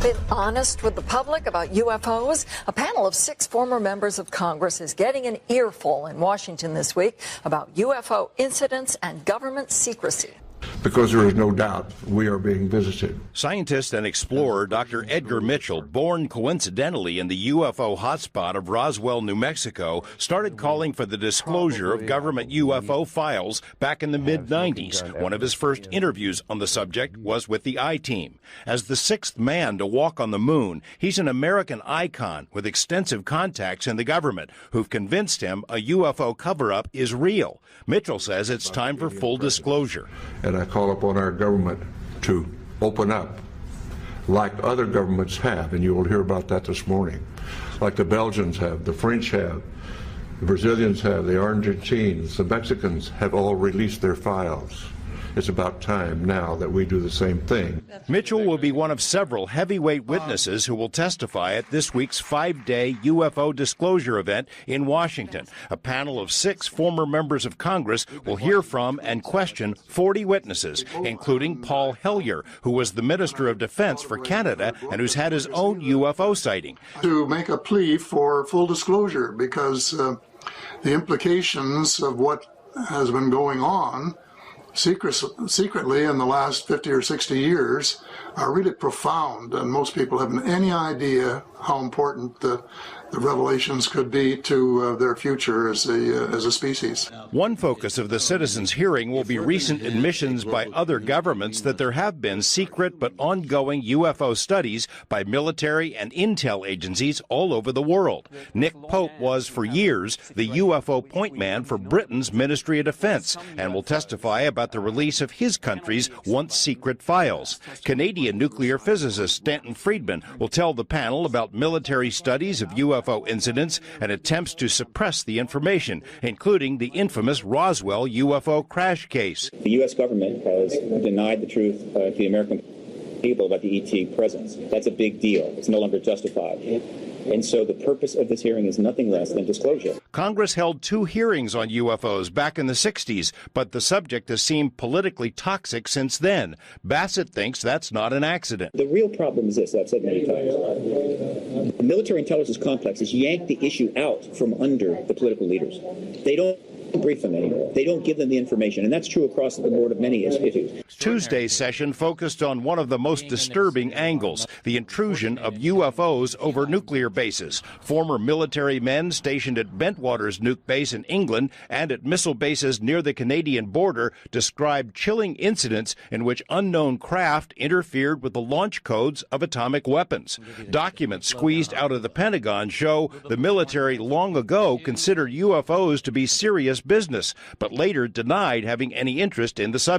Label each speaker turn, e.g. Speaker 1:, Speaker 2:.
Speaker 1: been honest with the public about UFOs? A panel of 6 former members of Congress is getting an earful in Washington this week about UFO incidents and government secrecy.
Speaker 2: Because there is no doubt we are being visited.
Speaker 3: Scientist and explorer Dr. Edgar Mitchell, born coincidentally in the UFO hotspot of Roswell, New Mexico, started calling for the disclosure of government UFO files back in the mid-90s. One of his first interviews on the subject was with the I-Team. As the 6th man to walk on the moon, he's an American icon with extensive contacts in the government who've convinced him a UFO cover-up is real. Mitchell says it's time for full disclosure.
Speaker 2: And I call upon our government to open up like other governments have, and you will hear about that this morning. Like the Belgians have, the French have, the Brazilians have, the Argentines, the Mexicans have all released their files. It's about time now that we do the same thing.
Speaker 3: Mitchell will be one of several heavyweight witnesses who will testify at this week's 5-day UFO disclosure event in Washington. A panel of 6 former members of Congress will hear from and question 40 witnesses, including Paul Hellyer, who was the Minister of Defense for Canada and who's had his own UFO sighting.
Speaker 4: To make a plea for full disclosure, because the implications of what has been going on secretly in the last 50 or 60 years are really profound, and most people haven't any idea how important the revelations could be to their future as a species.
Speaker 3: One focus of the citizens' hearing will be recent admissions by other governments that there have been secret but ongoing UFO studies by military and intel agencies all over the world. Nick Pope was, for years, the UFO point man for Britain's Ministry of Defense and will testify about the release of his country's once secret files. Canadian nuclear physicist Stanton Friedman will tell the panel about military studies of UFO incidents and attempts to suppress the information, including the infamous Roswell UFO crash case.
Speaker 5: The U.S. government has denied the truth to the American people about the ET presence. That's a big deal. It's no longer justified. And so the purpose of this hearing is nothing less than disclosure.
Speaker 3: Congress held 2 hearings on UFOs back in the 60s, but the subject has seemed politically toxic since then. Bassett thinks that's not an accident.
Speaker 5: The real problem is this, I've said many times. The military intelligence complex has yanked the issue out from under the political leaders. They don't brief them anymore. They don't give them the information, and that's true across the board of many issues.
Speaker 3: Tuesday's session focused on one of the most disturbing angles, the intrusion of UFOs over nuclear bases. Former military men stationed at Bentwaters nuke base in England and at missile bases near the Canadian border described chilling incidents in which unknown craft interfered with the launch codes of atomic weapons. Documents squeezed out of the Pentagon show the military long ago considered UFOs to be serious business, but later denied having any interest in the subject.